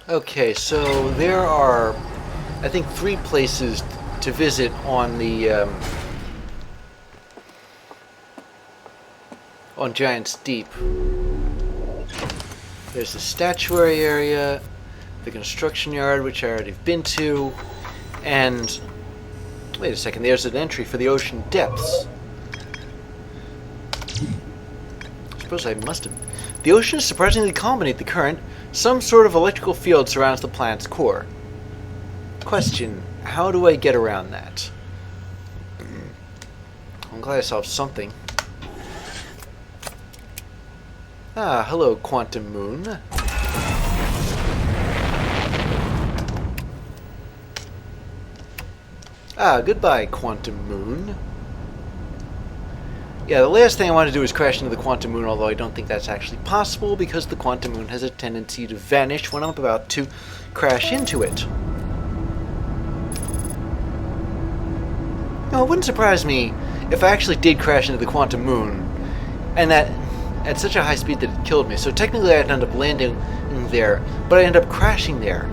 Okay, so there are, I think, 3 places to visit on the on Giant's Deep. There's the statuary area, the construction yard, which I already have been to, and wait a second, there's an entry for the ocean depths. I suppose I must have. The ocean is surprisingly calm beneath the current. Some sort of electrical field surrounds the planet's core. Question, how do I get around that? I'm glad I solved something. Ah, hello, Quantum Moon. Ah, goodbye, Quantum Moon. Yeah, the last thing I want to do is crash into the Quantum Moon, although I don't think that's actually possible because the Quantum Moon has a tendency to vanish when I'm about to crash into it. No, it wouldn't surprise me if I actually did crash into the Quantum Moon, and that at such a high speed that it killed me. So technically I'd end up landing there, but I end up crashing there.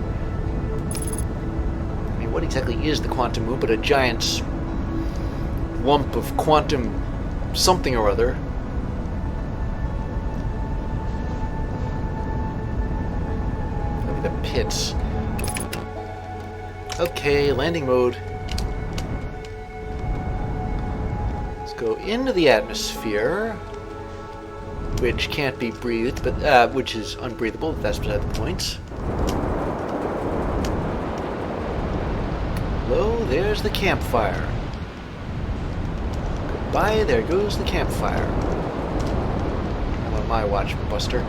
I mean, what exactly is the Quantum Moon but a giant lump of quantum something or other? Maybe the pits. Okay, landing mode. Let's go into the atmosphere, which can't be breathed, but which is unbreathable, but that's beside the point. Hello, there's the campfire. Goodbye, there goes the campfire. I'm on my watch, Buster.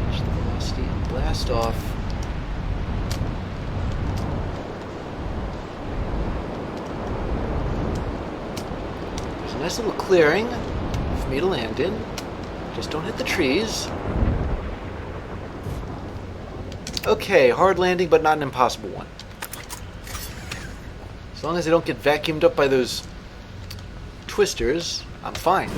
Watch the velocity and blast off. There's a nice little clearing for me to land in. Just don't hit the trees. Okay, hard landing, but not an impossible one. As long as I don't get vacuumed up by those twisters, I'm fine.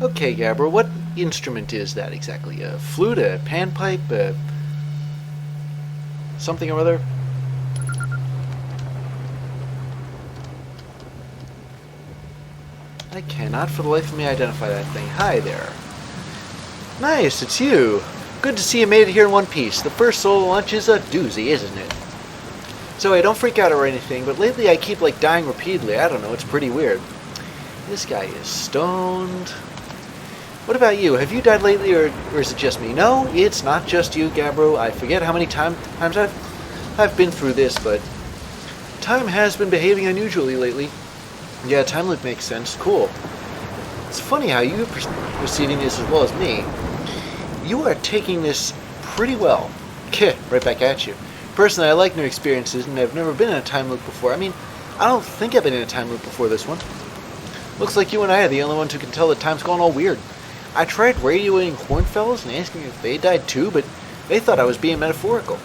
Okay, Gabber, what instrument is that exactly? A flute, a panpipe, something or other? I cannot for the life of me identify that thing. Hi there. Nice, it's you. Good to see you made it here in one piece. The first solo launch is a doozy, isn't it? So hey, don't freak out or anything, but lately I keep like dying repeatedly. I don't know, it's pretty weird. This guy is stoned. What about you? Have you died lately, or is it just me? No, it's not just you, Gabbro. I forget how many times I've been through this, but time has been behaving unusually lately. Yeah, time loop makes sense. Cool. It's funny how you're perceiving this as well as me. You are taking this pretty well. Right back at you. Personally, I like new experiences, and I've never been in a time loop before. I mean, I don't think I've been in a time loop before this one. Looks like you and I are the only ones who can tell that time's gone all weird. I tried radioing Hornfellows and asking if they died too, but they thought I was being metaphorical.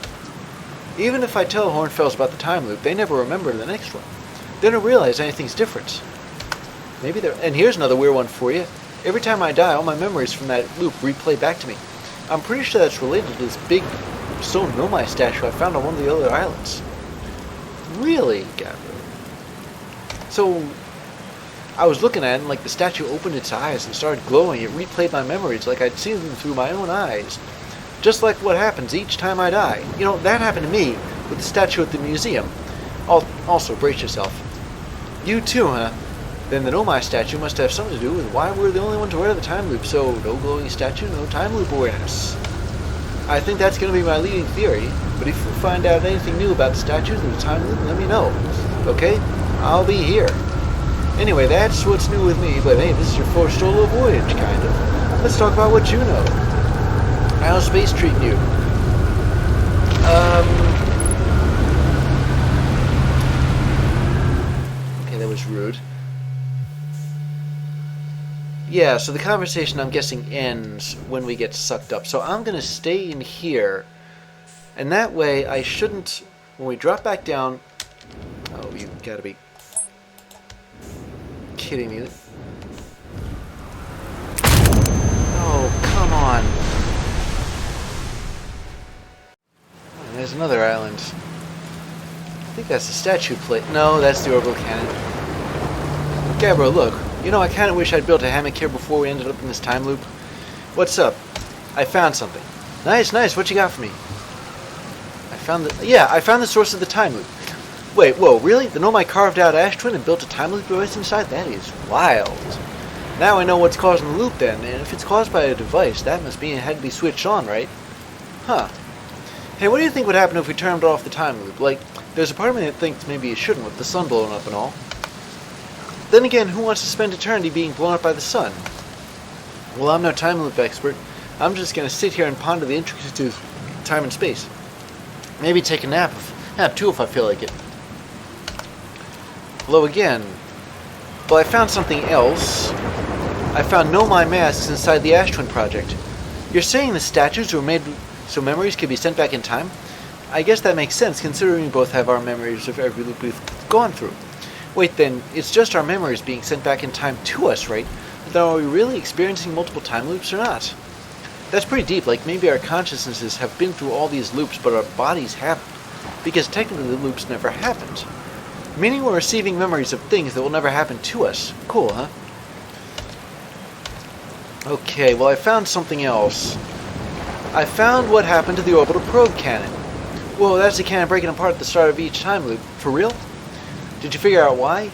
Even if I tell Hornfellows about the time loop, they never remember the next one. They don't realize anything's different. Maybe they're... And here's another weird one for you. Every time I die, all my memories from that loop replay back to me. I'm pretty sure that's related to this big stone Nomai statue I found on one of the other islands. Really, Gabriel? So, I was looking at it and like the statue opened its eyes and started glowing. It replayed my memories like I'd seen them through my own eyes. Just like what happens each time I die. You know, that happened to me with the statue at the museum. Also, brace yourself. You too, huh? Then the Nomai statue must have something to do with why we're the only ones aware of the time loop, so no glowing statue, no time loop awareness. I think that's going to be my leading theory, but if you find out anything new about the statues and the time loop, let me know. Okay? I'll be here. Anyway, that's what's new with me, but hey, this is your first solo voyage, kind of. Let's talk about what you know. How's space treating you? Okay, that was rude. Yeah, so the conversation, I'm guessing, ends when we get sucked up. So I'm going to stay in here, and that way I shouldn't, when we drop back down, Oh, you gotta be kidding me. Oh, come on. Oh, there's another island. I think that's the statue plate. No, that's the orbital cannon. Gabbro, look. You know, I kind of wish I'd built a hammock here before we ended up in this time loop. What's up? I found something. Nice, nice. What you got for me? I found the source of the time loop. Wait, whoa, really? The Nomai carved out Ash Twin and built a time loop device inside? That is wild. Now I know what's causing the loop then, and if it's caused by a device, that must mean it had to be switched on, right? Huh. Hey, what do you think would happen if we turned off the time loop? Like, there's a part of me that thinks maybe it shouldn't with the sun blowing up and all. Then again, who wants to spend eternity being blown up by the sun? Well, I'm no time loop expert. I'm just going to sit here and ponder the intricacies of time and space. Maybe take a nap too if I feel like it. Hello again. Well, I found something else. I found Nomai masks inside the Ash Twin project. You're saying the statues were made so memories could be sent back in time? I guess that makes sense, considering we both have our memories of every loop we've gone through. Wait, then, it's just our memories being sent back in time to us, right? Then are we really experiencing multiple time loops or not? That's pretty deep, like maybe our consciousnesses have been through all these loops, but our bodies haven't. Because technically the loops never happened. Meaning we're receiving memories of things that will never happen to us. Cool, huh? Okay, well I found something else. I found what happened to the orbital probe cannon. Whoa, that's the cannon breaking apart at the start of each time loop. For real? Did you figure out why?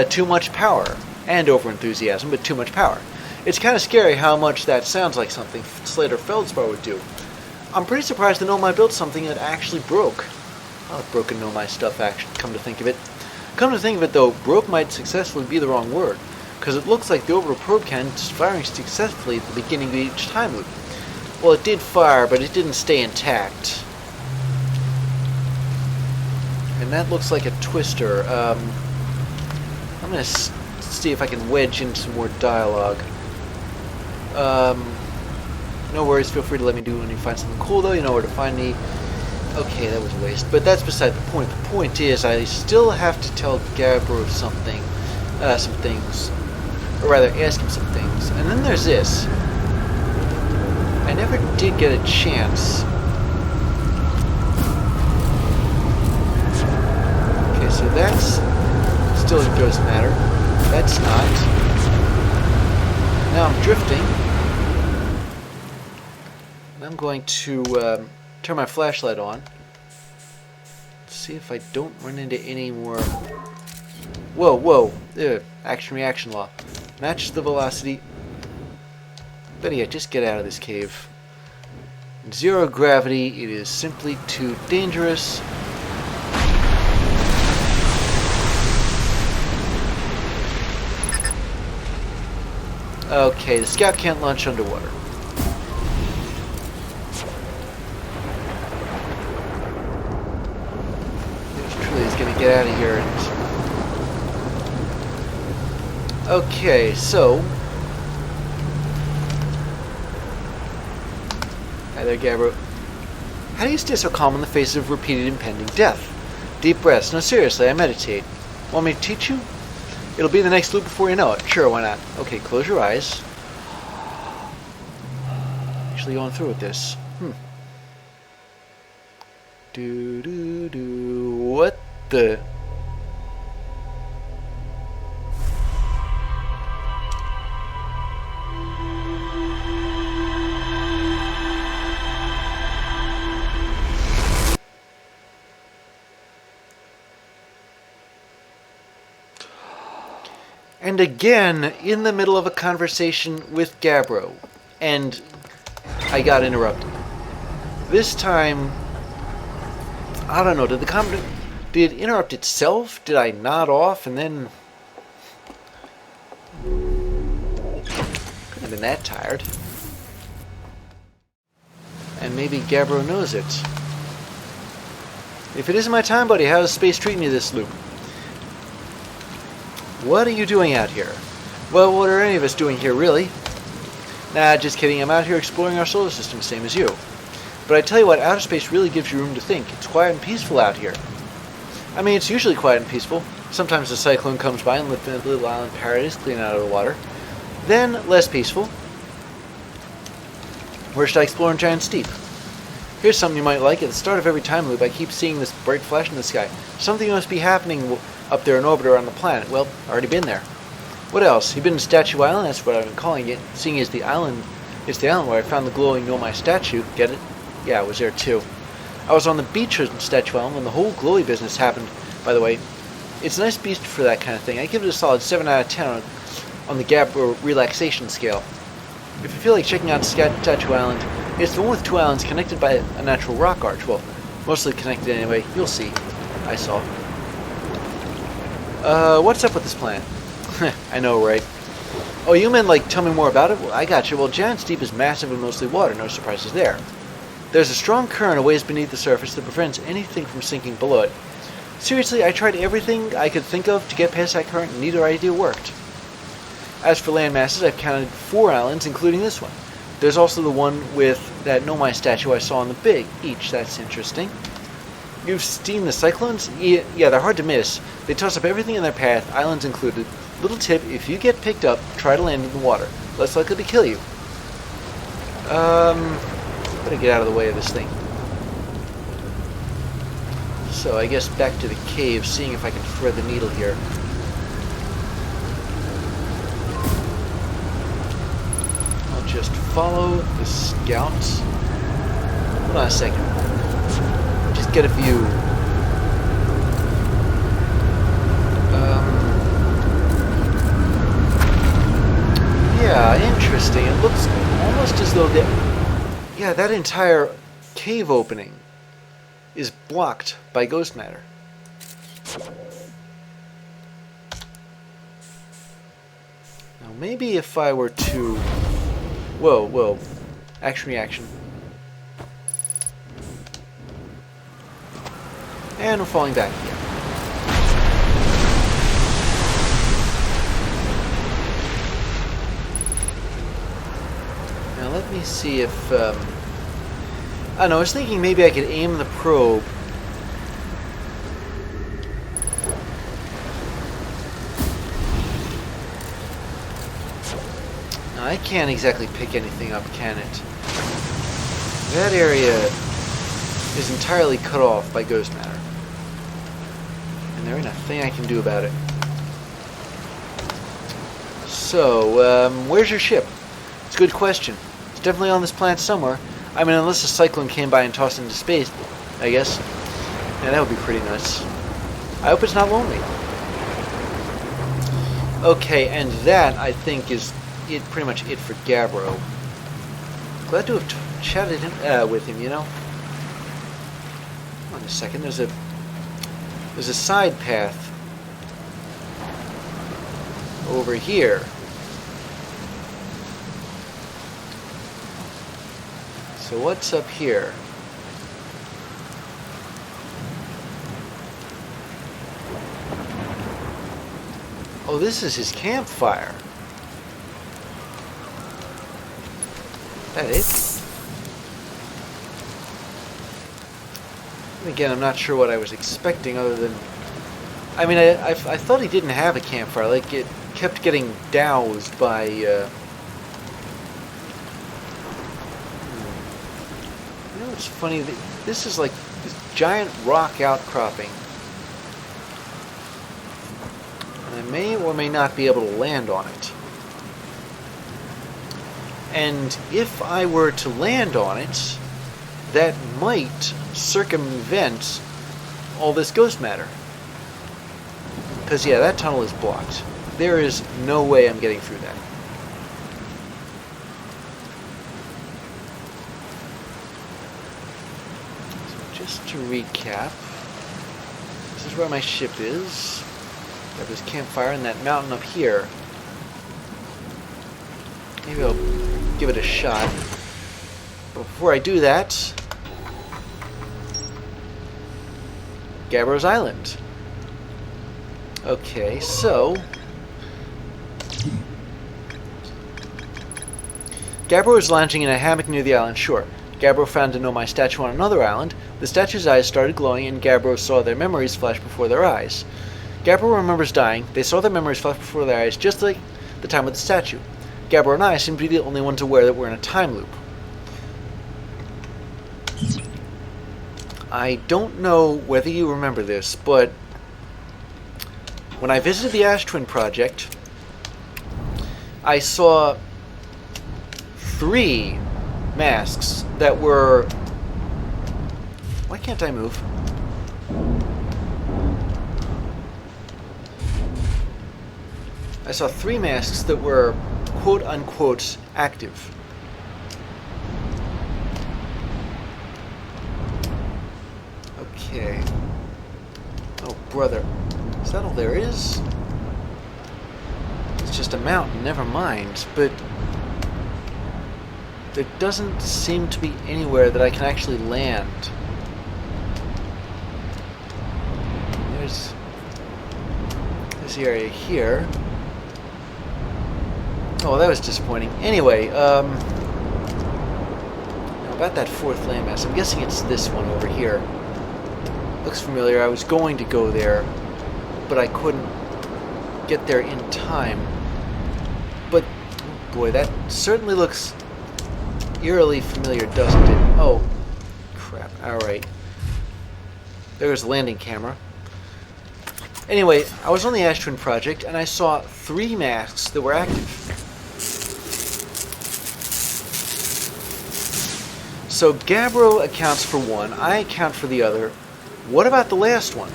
Too much power. And over-enthusiasm, but too much power. It's kind of scary how much that sounds like something Slater Feldspar would do. I'm pretty surprised the Nomai built something that actually broke. Oh, broken Nomai stuff, actually, come to think of it. Come to think of it, though, broke might successfully be the wrong word, because it looks like the orbital probe cannon is firing successfully at the beginning of each time loop. Well, it did fire, but it didn't stay intact. And that looks like a twister. I'm going to see if I can wedge in some more dialogue. No worries, feel free to let me do when you find something cool, though. You know where to find me. Okay, that was a waste. But that's beside the point. The point is, I still have to tell Gabbro something. Some things. Or rather, ask him some things. And then there's this. I never did get a chance. Okay, so that's still doesn't matter. That's not. Now I'm drifting. And I'm going to turn my flashlight on. See if I don't run into any more. Whoa, whoa. Action-reaction law. Match the velocity. Better yet, just get out of this cave. In zero gravity, it is simply too dangerous. Okay, the scout can't launch underwater. Truly is going to get out of here. Okay, so. Hi there, Gabbro. How do you stay so calm in the face of repeated impending death? Deep breaths. No, seriously, I meditate. Want me to teach you? It'll be the next loop before you know it. Sure, why not? Okay, close your eyes. Actually going through with this. What the? And again, in the middle of a conversation with Gabbro, and I got interrupted. This time, I don't know, did it interrupt itself? Did I nod off and then... Couldn't have been that tired. And maybe Gabbro knows it. If it isn't my time, buddy, how is space treating you this loop? What are you doing out here? Well, what are any of us doing here, really? Nah, just kidding. I'm out here exploring our solar system, same as you. But I tell you what, outer space really gives you room to think. It's quiet and peaceful out here. I mean, it's usually quiet and peaceful. Sometimes a cyclone comes by and lifts a little island paradise clean out of the water. Then, less peaceful. Where should I explore in Giant Steep? Here's something you might like. At the start of every time loop, I keep seeing this bright flash in the sky. Something must be happening up there in orbit around the planet. Well, already been there. What else? You've been to Statue Island? That's what I've been calling it. Seeing as the island, it's the island where I found the glowing Nomai statue. Get it? Yeah, I was there too. I was on the beach at Statue Island when the whole glowy business happened. By the way, it's a nice beach for that kind of thing. I give it a solid 7 out of 10 on the gap or relaxation scale. If you feel like checking out Statue Island, it's the one with 2 islands connected by a natural rock arch. Well, mostly connected anyway. You'll see. I saw. What's up with this planet? I know, right? Oh, you meant like tell me more about it? Well, I got you. Well, Giant Steep is massive and mostly water. No surprises there. There's a strong current a ways beneath the surface that prevents anything from sinking below it. Seriously, I tried everything I could think of to get past that current, and neither idea worked. As for land masses, I've counted 4 islands, including this one. There's also the one with that Nomai statue I saw on the big beach. That's interesting. You've seen the cyclones? Yeah, they're hard to miss. They toss up everything in their path, islands included. Little tip, if you get picked up, try to land in the water. Less likely to kill you. Better get out of the way of this thing. So, I guess back to the cave, seeing if I can thread the needle here. I'll just follow the scouts. Hold on a second. Just get a view. Yeah, interesting. It looks almost as though that entire cave opening is blocked by ghost matter. Now maybe if I were to... Whoa. Action reaction. And we're falling back again. Now let me see if... I don't know, I was thinking maybe I could aim the probe. Now, I can't exactly pick anything up, can it? That area is entirely cut off by ghost matter. And there ain't a thing I can do about it. So, where's your ship? It's a good question. It's definitely on this planet somewhere. I mean, unless a cyclone came by and tossed it into space, I guess. Yeah, that would be pretty nuts. I hope it's not lonely. Okay, and that, I think, is pretty much it for Gabbro. Glad to have chatted with him, you know. Hold on a second, there's a side path over here. So what's up here? Oh, this is his campfire. That it? And again, I'm not sure what I was expecting other than... I mean, I thought he didn't have a campfire. Like, it kept getting doused by... It's funny that this is like this giant rock outcropping, and I may or may not be able to land on it. And if I were to land on it, that might circumvent all this ghost matter. Because yeah, that tunnel is blocked. There is no way I'm getting through that. Just to recap, this is where my ship is. Got this campfire and that mountain up here. Maybe I'll give it a shot. But before I do that, Gabbro's Island. Okay, so Gabbro is lounging in a hammock near the island shore. Gabbro found a Nomai statue on another island. The statue's eyes started glowing, and Gabbro saw their memories flash before their eyes. Gabbro remembers dying. They saw their memories flash before their eyes, just like the time with the statue. Gabbro and I seem to be the only ones aware that we're in a time loop. I don't know whether you remember this, but when I visited the Ash Twin Project, I saw 3 masks that were... Why can't I move? I saw 3 masks that were quote-unquote active. Okay. Oh, brother. Is that all there is? It's just a mountain, never mind. But there doesn't seem to be anywhere that I can actually land. There's this area here. Oh, well, that was disappointing. Anyway, now about that 4th landmass, I'm guessing it's this one over here. Looks familiar. I was going to go there, but I couldn't get there in time. But, oh boy, that certainly looks eerily familiar, doesn't it? Oh, crap. Alright. There's the landing camera. Anyway, I was on the Ash Twin Project, and I saw 3 masks that were active. So Gabbro accounts for one, I account for the other. What about the last one?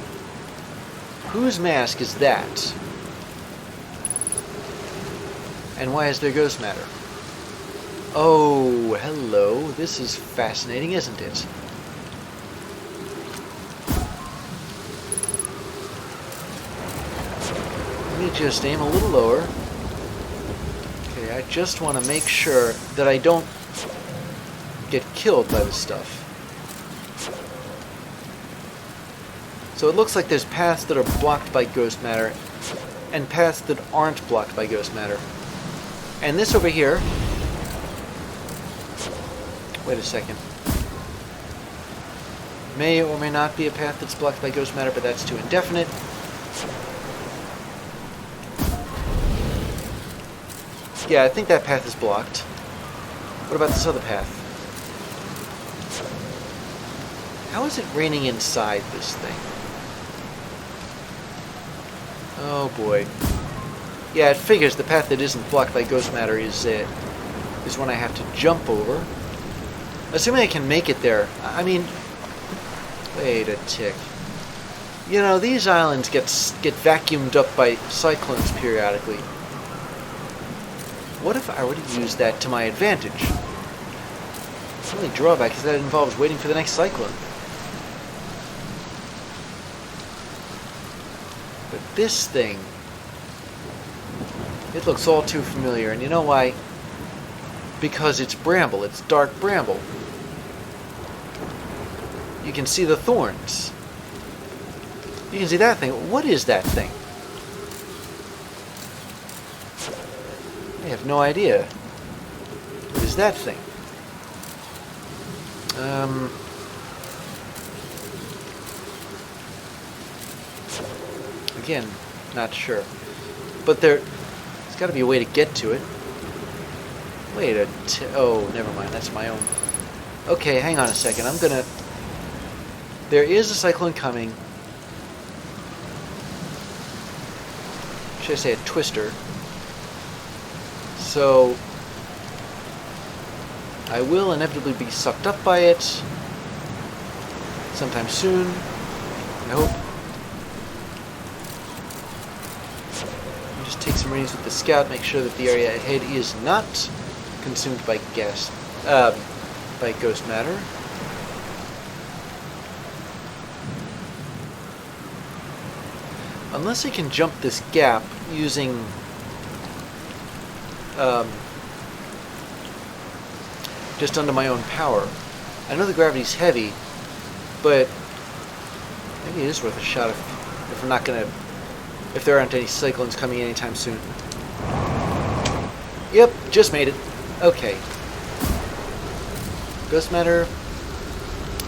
Whose mask is that? And why is there ghost matter? Oh, hello. This is fascinating, isn't it? Let me just aim a little lower. Okay, I just want to make sure that I don't get killed by this stuff. So it looks like there's paths that are blocked by ghost matter and paths that aren't blocked by ghost matter. And this over here... Wait a second. May or may not be a path that's blocked by ghost matter, but that's too indefinite. Yeah, I think that path is blocked. What about this other path? How is it raining inside this thing? Oh boy. Yeah, it figures the path that isn't blocked by ghost matter is one I have to jump over. Assuming I can make it there. I mean, wait a tick. You know, these islands get vacuumed up by cyclones periodically. What if I were to use that to my advantage? The only drawback is that it involves waiting for the next cyclone. But this thing, it looks all too familiar, and you know why? Because it's bramble, it's dark bramble. You can see the thorns. You can see that thing. What is that thing? I have no idea. What is that thing? Again, not sure. But there's got to be a way to get to it. Wait a oh, never mind. That's my own. Okay, hang on a second. I'm gonna... There is a cyclone coming. Should I say a twister? So I will inevitably be sucked up by it sometime soon, I hope. I'll just take some readings with the scout, make sure that the area ahead is not consumed by by ghost matter. Unless I can jump this gap using just under my own power. I know the gravity's heavy, but maybe it is worth a shot if we're not gonna, if there aren't any cyclones coming anytime soon. Yep, just made it. Okay. Ghost matter.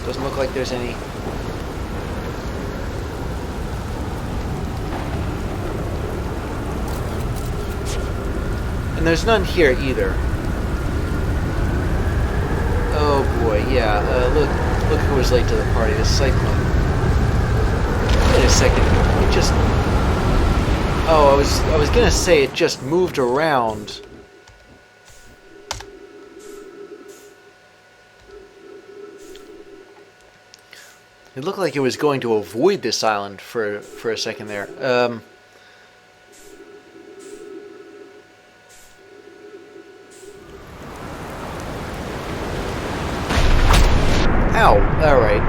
Doesn't look like there's any. And there's none here either. Oh boy, yeah. Look who was late to the party. The cyclone. Wait a second. It just. Oh, I was gonna say it just moved around. It looked like it was going to avoid this island for a second there. Ow! Alright.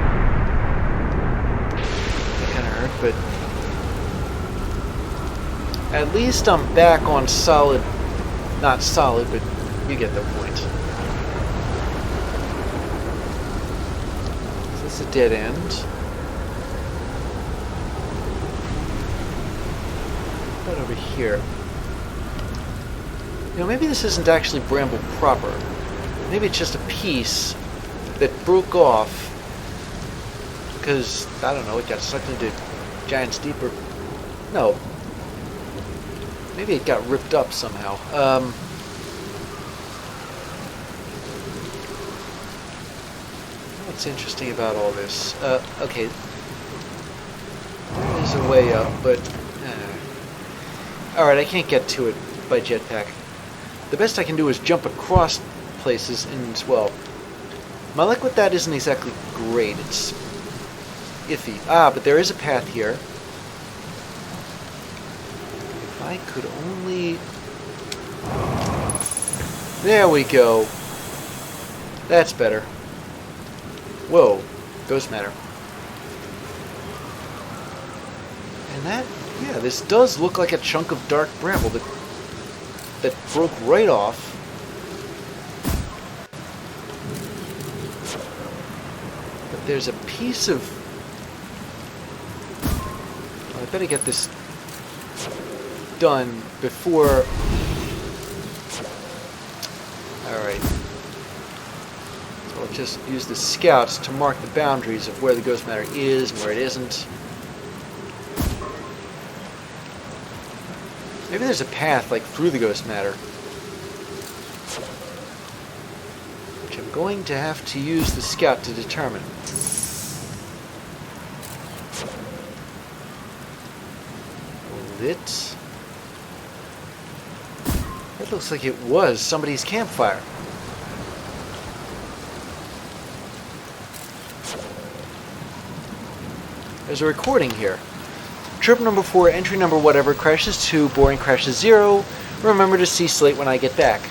That kinda hurt, but... At least I'm back on solid... Not solid, but you get the point. So this is a dead end. What about over here? You know, maybe this isn't actually Bramble proper. Maybe it's just a piece that broke off because, I don't know, it got sucked into Giant's Deep or... No. Maybe it got ripped up somehow. What's interesting about all this? Okay. There's a way up, but... Alright, I can't get to it by jetpack. The best I can do is jump across places and, well... My luck with that isn't exactly great. It's iffy. Ah, but there is a path here. If I could only... There we go. That's better. Whoa. Ghost matter. And that... Yeah, this does look like a chunk of dark bramble that broke right off. There's a piece of... Well, I better get this done before... Alright. So I'll just use the scouts to mark the boundaries of where the ghost matter is and where it isn't. Maybe there's a path, like, through the ghost matter. Which I'm going to have to use the scout to determine. It looks like it was somebody's campfire. There's a recording here. Trip number 4, entry number whatever, crashes 2, boring crashes 0. Remember to see Slate when I get back.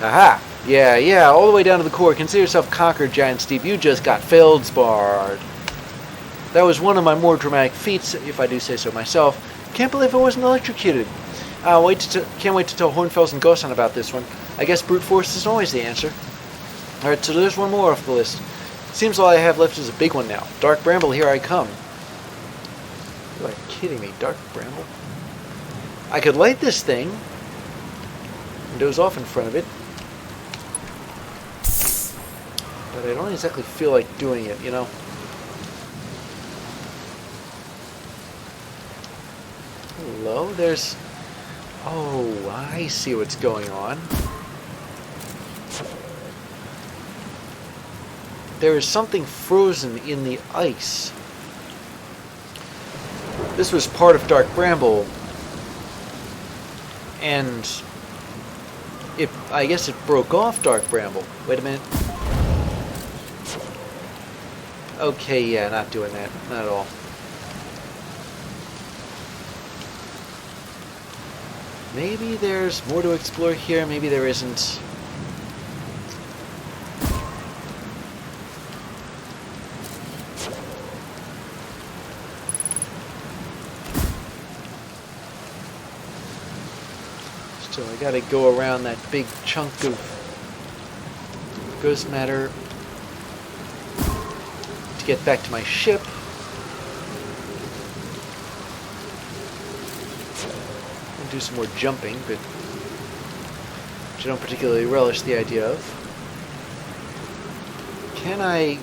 Aha! Yeah, all the way down to the core. Consider yourself conquered, Giant's Deep. You just got feldsparred. That was one of my more dramatic feats, if I do say so myself. Can't believe I wasn't electrocuted. Can't wait to tell Hornfels and Ghosan about this one. I guess brute force isn't always the answer. Alright, so there's one more off the list. Seems all I have left is a big one now. Dark Bramble, here I come. You're like kidding me, Dark Bramble? I could light this thing and doze off in front of it. But I don't exactly feel like doing it, you know? Hello, there's... Oh, I see what's going on. There is something frozen in the ice. This was part of Dark Bramble. And... I guess it broke off Dark Bramble. Wait a minute. Okay, yeah, not doing that. Not at all. Maybe there's more to explore here, maybe there isn't. Still, I gotta go around that big chunk of ghost matter to get back to my ship. Do some more jumping, but which I don't particularly relish the idea of. Can I...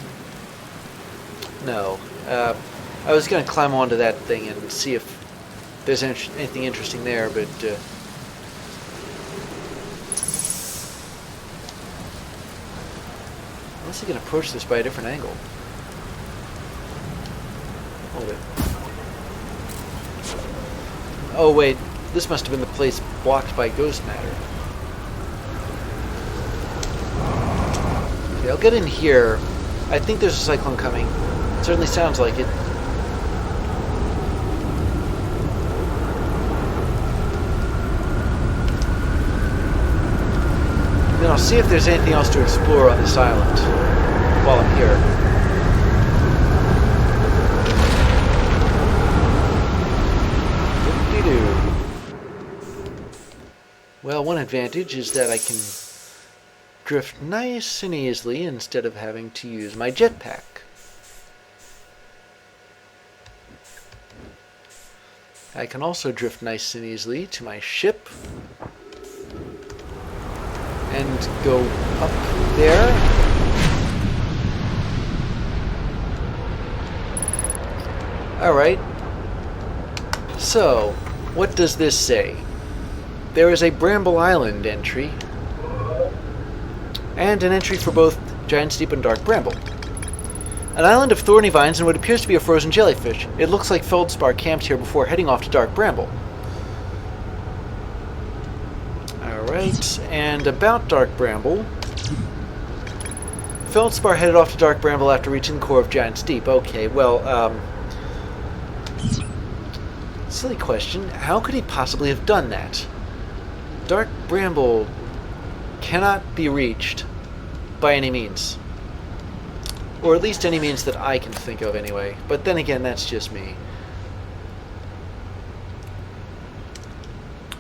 No. I was going to climb onto that thing and see if there's anything interesting there, but... unless I can approach this by a different angle. Hold it. Oh, wait. This must have been the place blocked by ghost matter. Okay, I'll get in here. I think there's a cyclone coming. It certainly sounds like it. Then I'll see if there's anything else to explore on this island while I'm here. Whoop-de-doo. Well, one advantage is that I can drift nice and easily instead of having to use my jetpack. I can also drift nice and easily to my ship and go up there. Alright. So, what does this say? There is a Bramble Island entry, and an entry for both Giant Steep and Dark Bramble. An island of thorny vines and what appears to be a frozen jellyfish. It looks like Feldspar camped here before heading off to Dark Bramble. Alright, and about Dark Bramble. Feldspar headed off to Dark Bramble after reaching the core of Giant Steep. Okay, well, silly question. How could he possibly have done that? Dark Bramble cannot be reached by any means. Or at least any means that I can think of anyway. But then again, that's just me.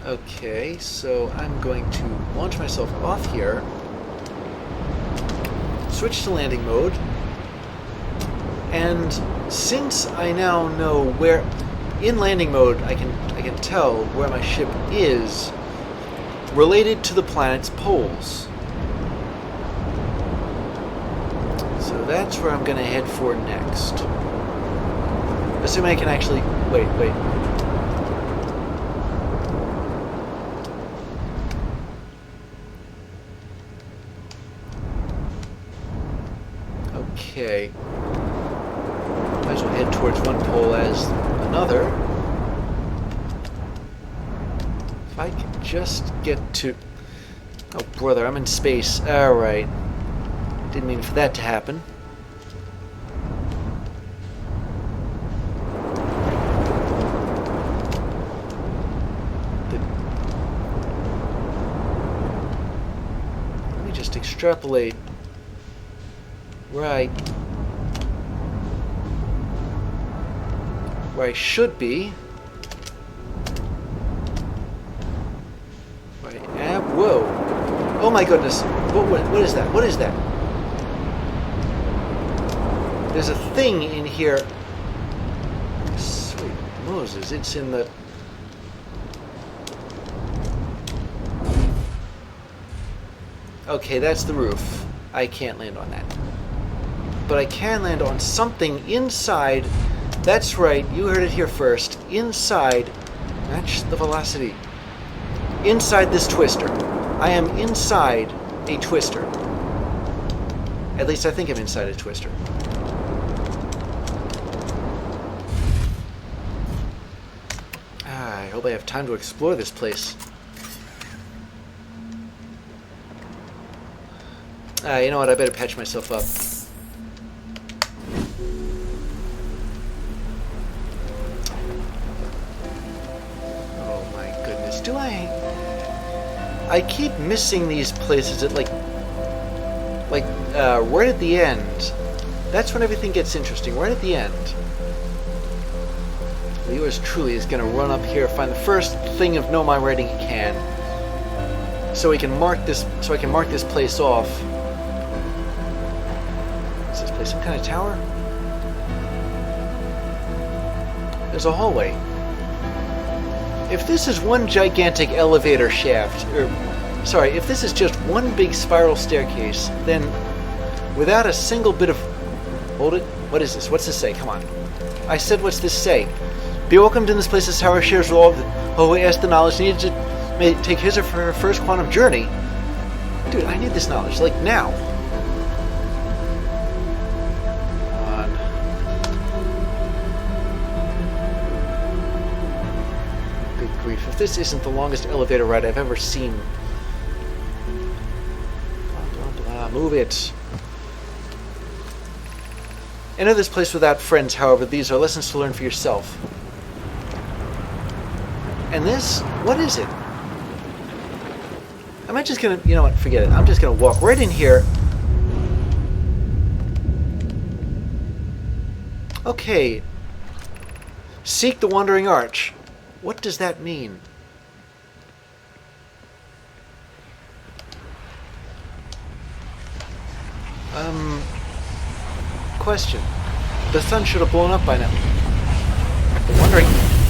Okay, so I'm going to launch myself off here. Switch to landing mode. And since I now know where... in landing mode, I can tell where my ship is related to the planet's poles. So that's where I'm going to head for next. Assuming I can actually... Wait. Okay. Might as well head towards one pole as another. If I can just get to... Oh, brother, I'm in space. Alright. Didn't mean for that to happen. Let me just extrapolate where I should be. Where I am. Whoa! Oh my goodness! What is that? What is that? There's a thing in here. Sweet Moses, it's in the... Okay, that's the roof. I can't land on that. But I can land on something inside. That's right, you heard it here first. Inside, match the velocity. Inside this twister. I am inside a twister. At least I think I'm inside a twister. I hope I have time to explore this place. You know what? I better patch myself up. Oh my goodness. Do I keep missing these places at right at the end. That's when everything gets interesting. Right at the end. Yours truly is going to run up here, find the first thing of no my writing he can, so we can mark this. So I can mark this place off. Is this place some kind of tower? There's a hallway. If this is one gigantic elevator shaft, or sorry, if this is just one big spiral staircase, then without a single bit of... Hold it. What is this? What's this say? Come on. I said, what's this say? Be welcomed in this place as Tower shares with all who has the knowledge needed to take his or her first quantum journey. Dude, I need this knowledge. Like, now. Come on. Good grief. If this isn't the longest elevator ride I've ever seen... Blah, blah, blah. Move it. Enter this place without friends, however. These are lessons to learn for yourself. And this? What is it? Am I just gonna... You know what? Forget it. I'm just gonna walk right in here. Okay. Seek the Wandering Arch. What does that mean? Question. The sun should have blown up by now. The Wandering...